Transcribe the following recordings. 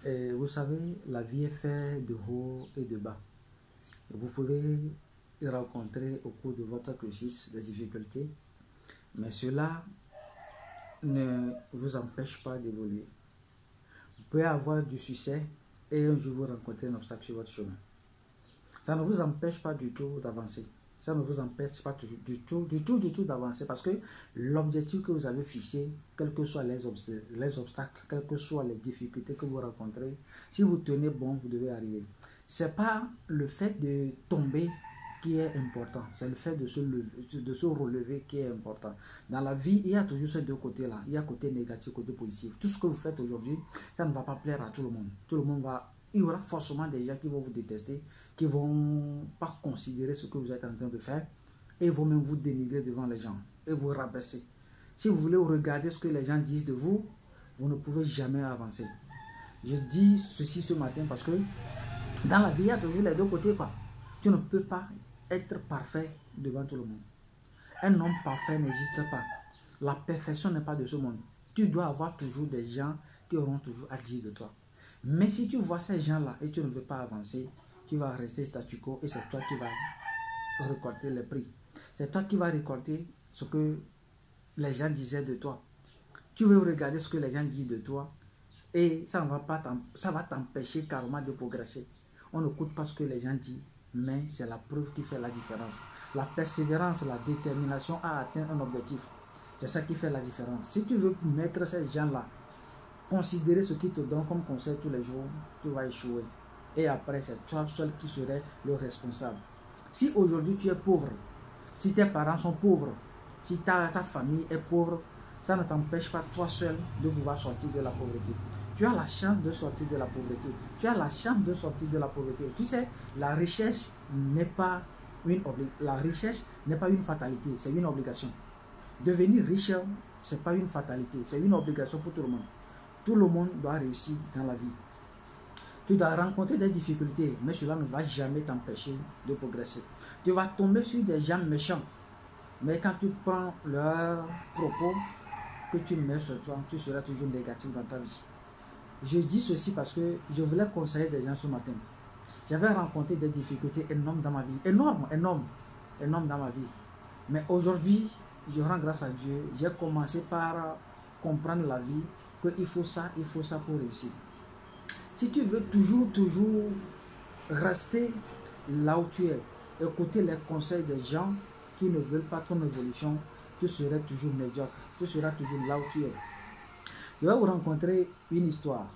Et vous savez, la vie est faite de haut et de bas. Vous pouvez rencontrer au cours de votre cursus des difficultés, mais cela ne vous empêche pas d'évoluer. Vous pouvez avoir du succès et un jour vous rencontrez un obstacle sur votre chemin. Ça ne vous empêche pas du tout d'avancer. Ça ne vous empêche pas du tout d'avancer, parce que l'objectif que vous avez fixé, quels que soient les obstacles, quelles que soient les difficultés que vous rencontrez, si vous tenez bon, vous devez arriver. Ce n'est pas le fait de tomber qui est important, c'est le fait de se relever qui est important. Dans la vie, il y a toujours ces deux côtés-là. Il y a côté négatif, côté positif. Tout ce que vous faites aujourd'hui, ça ne va pas plaire à tout le monde. Tout le monde va... Il y aura forcément des gens qui vont vous détester, qui ne vont pas considérer ce que vous êtes en train de faire, et vont même vous dénigrer devant les gens, et vous rabaisser. Si vous voulez regarder ce que les gens disent de vous, vous ne pouvez jamais avancer. Je dis ceci ce matin parce que dans la vie, il y a toujours les deux côtés, quoi. Tu ne peux pas être parfait devant tout le monde. Un homme parfait n'existe pas. La perfection n'est pas de ce monde. Tu dois avoir toujours des gens qui auront toujours à dire de toi. Mais si tu vois ces gens-là et tu ne veux pas avancer, tu vas rester statu quo et c'est toi qui vas récolter les prix. C'est toi qui vas récolter ce que les gens disaient de toi. Tu veux regarder ce que les gens disent de toi et ça va t'empêcher carrément de progresser. On n'écoute pas ce que les gens disent, mais c'est la preuve qui fait la différence. La persévérance, la détermination à atteindre un objectif, c'est ça qui fait la différence. Si tu veux mettre ces gens-là, considérer ce qu'ils te donnent comme conseil tous les jours, tu vas échouer. Et après, c'est toi seul qui serais le responsable. Si aujourd'hui tu es pauvre, si tes parents sont pauvres, si ta famille est pauvre, ça ne t'empêche pas toi seul de pouvoir sortir de la pauvreté. Tu as la chance de sortir de la pauvreté. Tu as la chance de sortir de la pauvreté. Tu sais, la recherche n'est pas une fatalité, c'est une obligation. Devenir riche, ce n'est pas une fatalité, c'est une obligation pour tout le monde. Tout le monde doit réussir dans la vie. Tu dois rencontrer des difficultés, mais cela ne va jamais t'empêcher de progresser. Tu vas tomber sur des gens méchants, mais quand tu prends leurs propos que tu mets sur toi, tu seras toujours négatif dans ta vie. Je dis ceci parce que je voulais conseiller des gens ce matin. J'avais rencontré des difficultés énormes dans ma vie. Énormes dans ma vie. Mais aujourd'hui, je rends grâce à Dieu. J'ai commencé par comprendre la vie, qu'il faut ça pour réussir. Si tu veux toujours rester là où tu es, écouter les conseils des gens qui ne veulent pas ton évolution, tu seras toujours médiocre. Tu seras toujours là où tu es. Je vais vous rencontrer une histoire.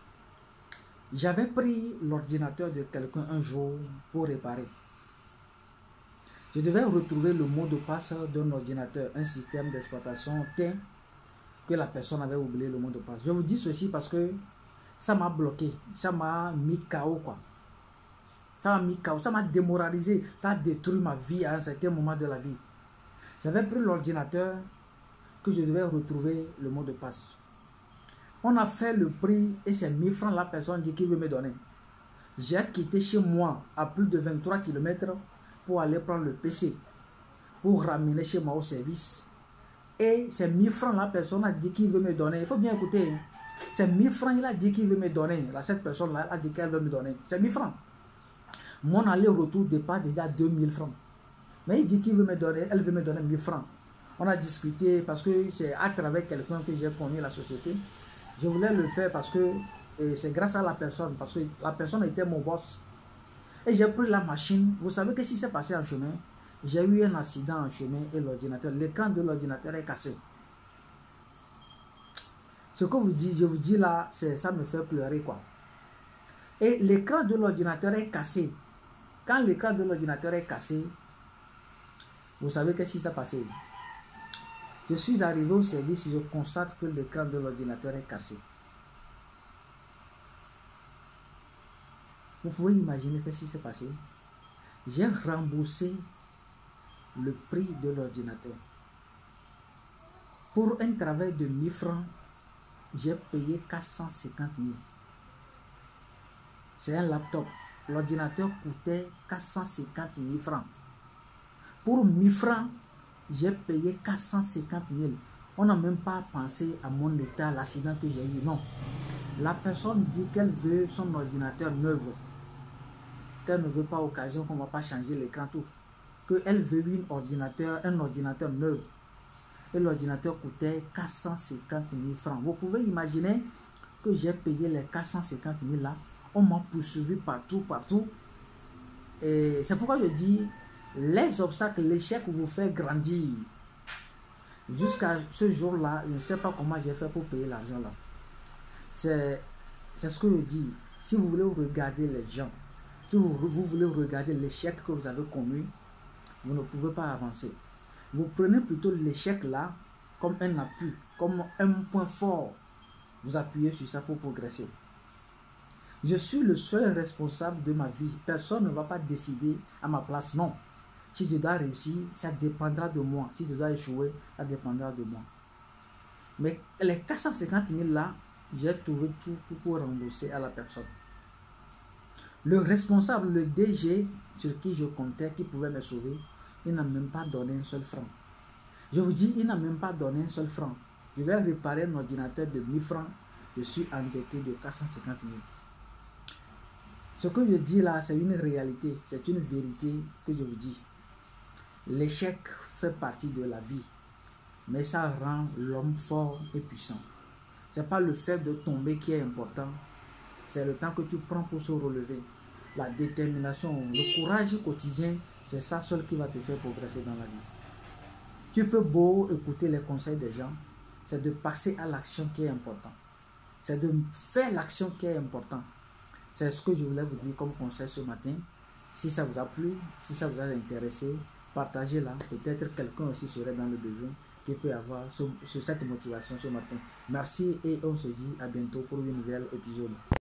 J'avais pris l'ordinateur de quelqu'un un jour pour réparer. Je devais retrouver le mot de passe d'un ordinateur, un système d'exploitation T, que la personne avait oublié le mot de passe. Je vous dis ceci parce que ça m'a bloqué, ça m'a mis KO, quoi. Ça m'a mis KO, ça m'a démoralisé, ça a détruit ma vie à un certain moment de la vie. J'avais pris l'ordinateur que je devais retrouver le mot de passe. On a fait le prix et c'est 1000 francs la personne dit qu'il veut me donner. J'ai quitté chez moi à plus de 23 km pour aller prendre le PC, pour ramener chez moi au service. Et c'est 1000 francs la personne a dit qu'il veut me donner. Il faut bien écouter. C'est 1000 francs il a dit qu'il veut me donner. Là, cette personne-là a dit qu'elle veut me donner. C'est 1000 francs. Mon aller-retour dépasse déjà 2000 francs. Mais il dit qu'il veut me donner, elle veut me donner 1000 francs. On a discuté parce que c'est à travers quelqu'un que j'ai connu la société. Je voulais le faire parce que c'est grâce à la personne, parce que la personne était mon boss. Et j'ai pris la machine. Vous savez qu'est-ce qui s'est passé en chemin? J'ai eu un accident en chemin et l'ordinateur, l'écran de l'ordinateur est cassé. Ce que je vous dis là, ça me fait pleurer, quoi. Et l'écran de l'ordinateur est cassé. Quand l'écran de l'ordinateur est cassé, vous savez qu'est-ce qui s'est passé? Je suis arrivé au service et je constate que l'écran de l'ordinateur est cassé. Vous pouvez imaginer qu'est-ce qui s'est passé? J'ai remboursé le prix de l'ordinateur. Pour un travail de 1000 francs, j'ai payé 450 000. C'est un laptop. L'ordinateur coûtait 450 000 francs. Pour 1000 francs, j'ai payé 450 000. On n'a même pas pensé à mon état, l'accident que j'ai eu. Non. La personne dit qu'elle veut son ordinateur neuf, qu'elle ne veut pas occasion qu'on ne va pas changer l'écran tout, qu'elle veut un ordinateur neuf. Et l'ordinateur coûtait 450 000 francs. Vous pouvez imaginer que j'ai payé les 450 000 là. On m'a poursuivi partout. Et c'est pourquoi je dis, les obstacles, l'échec vous fait grandir. Jusqu'à ce jour-là, je ne sais pas comment j'ai fait pour payer l'argent là. C'est ce que je dis. Si vous voulez regarder les gens, si vous voulez regarder l'échec que vous avez commis, vous ne pouvez pas avancer. Vous prenez plutôt l'échec là comme un appui, comme un point fort. Vous appuyez sur ça pour progresser. Je suis le seul responsable de ma vie. Personne ne va pas décider à ma place. Non. Si je dois réussir, ça dépendra de moi. Si je dois échouer, ça dépendra de moi. Mais les 450 000 là, j'ai trouvé tout pour rembourser à la personne. Le responsable, le DG sur qui je comptais, qui pouvait me sauver, il n'a même pas donné un seul franc. Je vous dis, il n'a même pas donné un seul franc. Je vais réparer un ordinateur de 1000 francs. Je suis endetté de 450 000. Ce que je dis là, c'est une réalité, c'est une vérité que je vous dis. L'échec fait partie de la vie, mais ça rend l'homme fort et puissant. Ce n'est pas le fait de tomber qui est important, c'est le temps que tu prends pour se relever. La détermination, le courage quotidien, c'est ça seul qui va te faire progresser dans la vie. Tu peux beau écouter les conseils des gens, c'est de passer à l'action qui est important. C'est de faire l'action qui est important. C'est ce que je voulais vous dire comme conseil ce matin. Si ça vous a plu, si ça vous a intéressé, partagez-la. Peut-être quelqu'un aussi serait dans le besoin qui peut avoir cette motivation ce matin. Merci et on se dit à bientôt pour une nouvelle épisode.